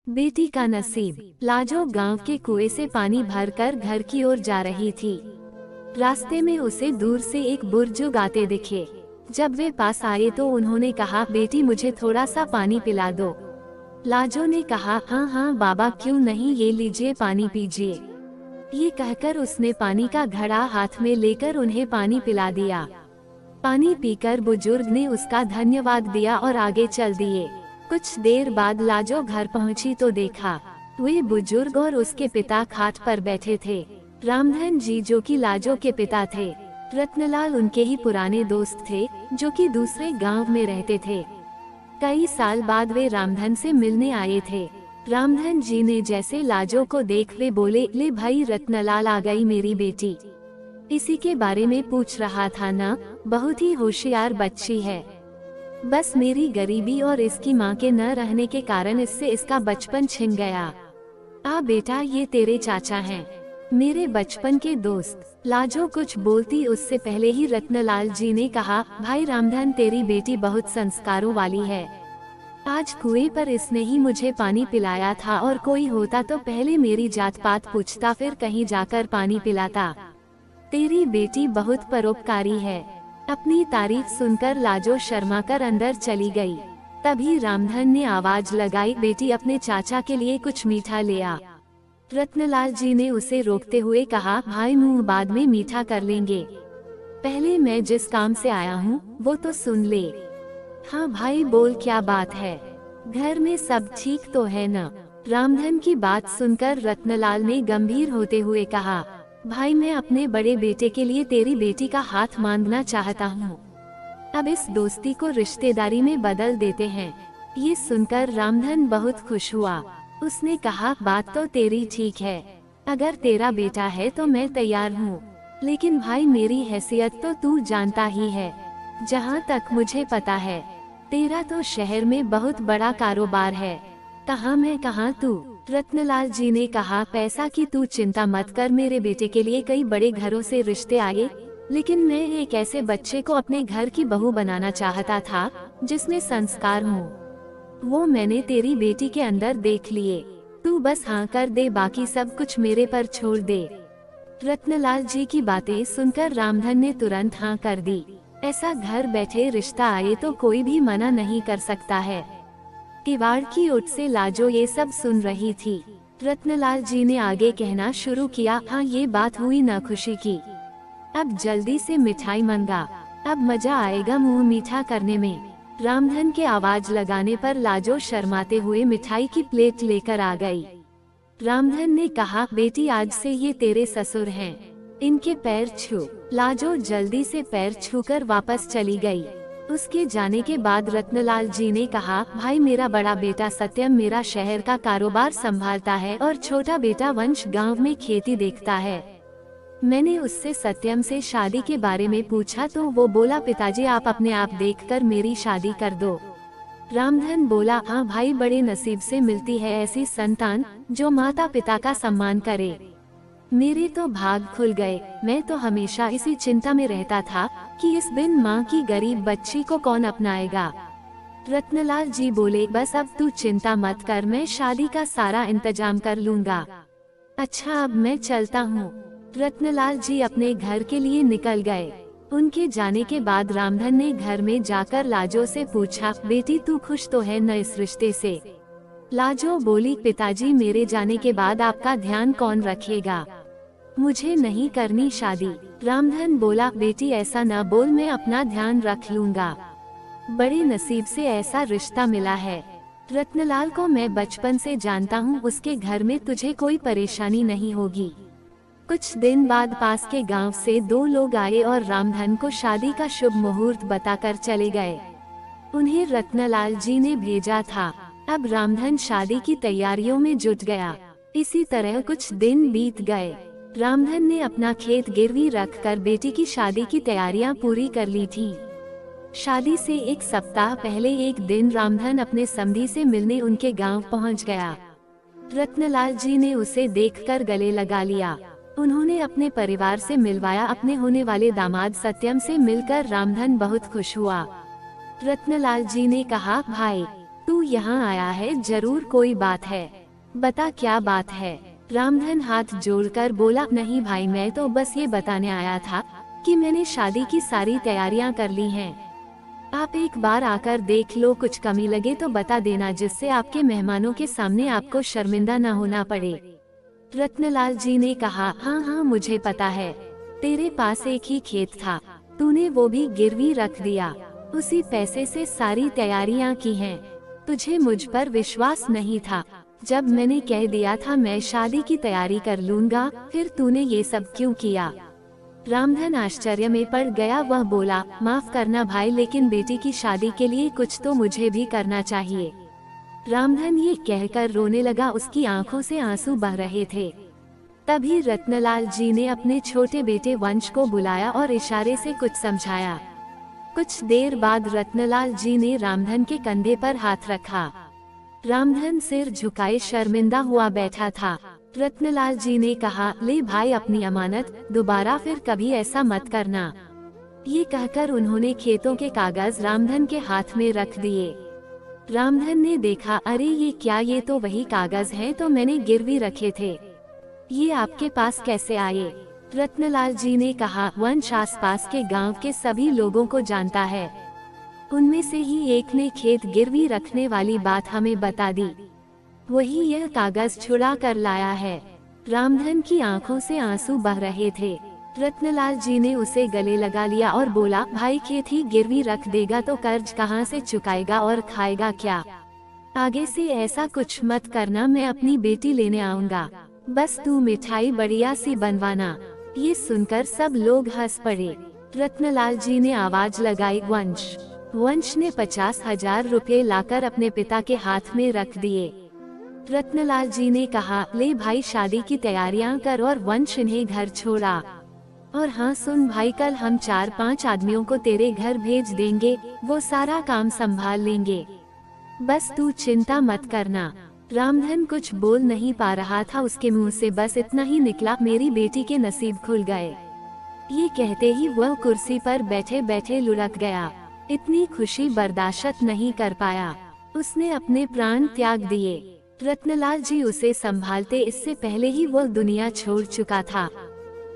बेटी का नसीब। लाजो गांव के कुएं से पानी भरकर घर की ओर जा रही थी। रास्ते में उसे दूर से एक बुजुर्ग आते दिखे। जब वे पास आए तो उन्होंने कहा, बेटी मुझे थोड़ा सा पानी पिला दो। लाजो ने कहा, हाँ हाँ बाबा क्यों नहीं, ये लीजिए पानी पीजिए। ये कहकर उसने पानी का घड़ा हाथ में लेकर उन्हें पानी पिला दिया। पानी पीकर बुजुर्ग ने उसका धन्यवाद दिया और आगे चल दिए। कुछ देर बाद लाजो घर पहुंची तो देखा वे बुजुर्ग और उसके पिता खाट पर बैठे थे। रामधन जी जो कि लाजो के पिता थे, रत्नलाल उनके ही पुराने दोस्त थे जो कि दूसरे गांव में रहते थे। कई साल बाद वे रामधन से मिलने आए थे। रामधन जी ने जैसे लाजो को देख वे बोले, ले भाई रत्नलाल आ गई मेरी बेटी। इसी के बारे में पूछ रहा था ना, बहुत ही होशियार बच्ची है। बस मेरी गरीबी और इसकी माँ के न रहने के कारण इससे इसका बचपन छिन गया। आ बेटा ये तेरे चाचा हैं, मेरे बचपन के दोस्त। लाजो कुछ बोलती उससे पहले ही रत्नलाल जी ने कहा, भाई रामधन तेरी बेटी बहुत संस्कारों वाली है। आज कुएं पर इसने ही मुझे पानी पिलाया था और कोई होता तो पहले मेरी जात पात पूछता फिर कहीं जाकर पानी पिलाता। तेरी बेटी बहुत परोपकारी है। अपनी तारीफ सुनकर लाजो शर्माकर अंदर चली गई। तभी रामधन ने आवाज लगाई, बेटी अपने चाचा के लिए कुछ मीठा ले आ। रत्नलाल जी ने उसे रोकते हुए कहा, भाई मुंह बाद में मीठा कर लेंगे, पहले मैं जिस काम से आया हूँ वो तो सुन ले। हाँ भाई बोल क्या बात है, घर में सब ठीक तो है न? रामधन की बात सुनकर रत्नलाल ने गंभीर होते हुए कहा, भाई मैं अपने बड़े बेटे के लिए तेरी बेटी का हाथ मांगना चाहता हूँ। अब इस दोस्ती को रिश्तेदारी में बदल देते हैं। ये सुनकर रामधन बहुत खुश हुआ। उसने कहा, बात तो तेरी ठीक है, अगर तेरा बेटा है तो मैं तैयार हूँ, लेकिन भाई मेरी हैसियत तो तू जानता ही है। जहाँ तक मुझे पता है तेरा तो शहर में बहुत बड़ा कारोबार है, कहाँ मैं कहाँ तू। रत्नलाल जी ने कहा, पैसा की तू चिंता मत कर, मेरे बेटे के लिए कई बड़े घरों से रिश्ते आए, लेकिन मैं एक ऐसे बच्चे को अपने घर की बहू बनाना चाहता था जिसमें संस्कार हो। वो मैंने तेरी बेटी के अंदर देख लिए। तू बस हाँ कर दे, बाकी सब कुछ मेरे पर छोड़ दे। रत्नलाल जी की बातें सुनकर रामधन ने तुरंत हाँ कर दी। ऐसा घर बैठे रिश्ता आए तो कोई भी मना नहीं कर सकता है। किवाड़ की ओट से लाजो ये सब सुन रही थी। रत्नलाल जी ने आगे कहना शुरू किया, हाँ ये बात हुई ना खुशी की, अब जल्दी से मिठाई मंगा, अब मजा आएगा मुंह मीठा करने में। रामधन के आवाज लगाने पर लाजो शर्माते हुए मिठाई की प्लेट लेकर आ गई। रामधन ने कहा, बेटी आज से ये तेरे ससुर हैं, इनके पैर छू। लाजो जल्दी से पैर छूकर वापस चली गई। उसके जाने के बाद रत्नलाल जी ने कहा, भाई मेरा बड़ा बेटा सत्यम मेरा शहर का कारोबार संभालता है और छोटा बेटा वंश गांव में खेती देखता है। मैंने उससे सत्यम से शादी के बारे में पूछा तो वो बोला, पिताजी आप अपने आप देखकर मेरी शादी कर दो। रामधन बोला, हाँ भाई बड़े नसीब से मिलती है ऐसी संतान जो माता पिता का सम्मान करे। मेरे तो भाग खुल गए। मैं तो हमेशा इसी चिंता में रहता था कि इस बिन माँ की गरीब बच्ची को कौन अपनाएगा। रत्नलाल जी बोले, बस अब तू चिंता मत कर, मैं शादी का सारा इंतजाम कर लूँगा। अच्छा अब मैं चलता हूँ। रत्नलाल जी अपने घर के लिए निकल गए। उनके जाने के बाद रामधन ने घर में जाकर लाजो से पूछा, बेटी तू खुश तो है न इस रिश्ते से? लाजो बोली, पिताजी मेरे जाने के बाद आपका ध्यान कौन रखेगा, मुझे नहीं करनी शादी। रामधन बोला, बेटी ऐसा न बोल, मैं अपना ध्यान रख लूँगा, बड़े नसीब से ऐसा रिश्ता मिला है। रत्नलाल को मैं बचपन से जानता हूँ, उसके घर में तुझे कोई परेशानी नहीं होगी। कुछ दिन बाद पास के गांव से 2 लोग आए और रामधन को शादी का शुभ मुहूर्त बताकर चले गए। उन्हें रत्नलाल जी ने भेजा था। अब रामधन शादी की तैयारियों में जुट गया। इसी तरह कुछ दिन बीत गए। रामधन ने अपना खेत गिरवी रखकर बेटी की शादी की तैयारियां पूरी कर ली थी। शादी से 1 सप्ताह पहले एक दिन रामधन अपने समधी से मिलने उनके गांव पहुंच गया। रत्नलाल जी ने उसे देखकर गले लगा लिया। उन्होंने अपने परिवार से मिलवाया। अपने होने वाले दामाद सत्यम से मिलकर रामधन बहुत खुश हुआ। रत्नलाल जी ने कहा, भाई तू यहाँ आया है, जरूर कोई बात है, बता क्या बात है। रामधन हाथ जोड़कर बोला, नहीं भाई, मैं तो बस ये बताने आया था कि मैंने शादी की सारी तैयारियां कर ली हैं। आप एक बार आकर देख लो, कुछ कमी लगे तो बता देना, जिससे आपके मेहमानों के सामने आपको शर्मिंदा न होना पड़े। रत्नलाल जी ने कहा, हाँ हाँ मुझे पता है, तेरे पास एक ही खेत था, तूने वो भी गिरवी रख दिया, उसी पैसे से सारी तैयारियां की हैं। तुझे मुझ पर विश्वास नहीं था, जब मैंने कह दिया था मैं शादी की तैयारी कर लूंगा, फिर तूने ये सब क्यों किया। रामधन आश्चर्य में पड़ गया। वह बोला, माफ करना भाई, लेकिन बेटी की शादी के लिए कुछ तो मुझे भी करना चाहिए। रामधन ये कहकर रोने लगा, उसकी आंखों से आंसू बह रहे थे। तभी रत्नलाल जी ने अपने छोटे बेटे वंश को बुलाया और इशारे से कुछ समझाया। कुछ देर बाद रत्नलाल जी ने रामधन के कंधे पर हाथ रखा। रामधन सिर झुकाए शर्मिंदा हुआ बैठा था। रत्नलाल जी ने कहा, ले भाई अपनी अमानत, दोबारा फिर कभी ऐसा मत करना। ये कहकर उन्होंने खेतों के कागज रामधन के हाथ में रख दिए। रामधन ने देखा, अरे ये क्या, ये तो वही कागज हैं तो मैंने गिरवी रखे थे, ये आपके पास कैसे आए। रत्नलाल जी ने कहा, वंश आसपास के गांव के सभी लोगों को जानता है, उनमें से ही एक ने खेत गिरवी रखने वाली बात हमें बता दी, वही यह कागज छुड़ा कर लाया है। रामधन की आंखों से आंसू बह रहे थे। रत्नलाल जी ने उसे गले लगा लिया और बोला, भाई खेत ही गिरवी रख देगा तो कर्ज कहाँ से चुकाएगा और खाएगा क्या। आगे से ऐसा कुछ मत करना, मैं अपनी बेटी लेने आऊंगा, बस तू मिठाई बढ़िया सी बनवाना। ये सुनकर सब लोग हंस पड़े। रत्नलाल जी ने आवाज लगाई, वंश ने 50,000 रुपये लाकर अपने पिता के हाथ में रख दिए। रत्नलाल जी ने कहा, ले भाई शादी की तैयारियां कर, और वंश इन्हें घर छोड़ा। और हाँ सुन भाई, कल हम 4-5 आदमियों को तेरे घर भेज देंगे, वो सारा काम संभाल लेंगे, बस तू चिंता मत करना। रामधन कुछ बोल नहीं पा रहा था, उसके मुंह से बस इतना ही निकला, मेरी बेटी के नसीब खुल गए। ये कहते ही वह कुर्सी पर बैठे बैठे लुढ़क गया। इतनी खुशी बर्दाश्त नहीं कर पाया, उसने अपने प्राण त्याग दिए। रत्नलाल जी उसे संभालते, इससे पहले ही वह दुनिया छोड़ चुका था।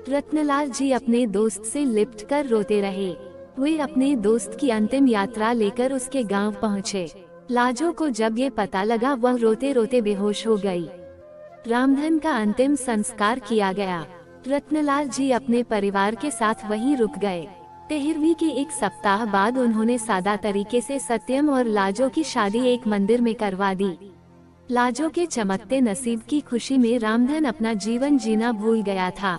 रत्नलाल जी अपने दोस्त से लिपट कर रोते रहे। वे अपने दोस्त की अंतिम यात्रा लेकर उसके गांव पहुँचे। लाजो को जब ये पता लगा, वह रोते रोते बेहोश हो गई। रामधन का अंतिम संस्कार किया गया। रत्नलाल जी अपने परिवार के साथ वहीं रुक गए। 13वीं के एक सप्ताह बाद उन्होंने सादा तरीके से सत्यम और लाजो की शादी एक मंदिर में करवा दी। लाजो के चमकते नसीब की खुशी में रामधन अपना जीवन जीना भूल गया था।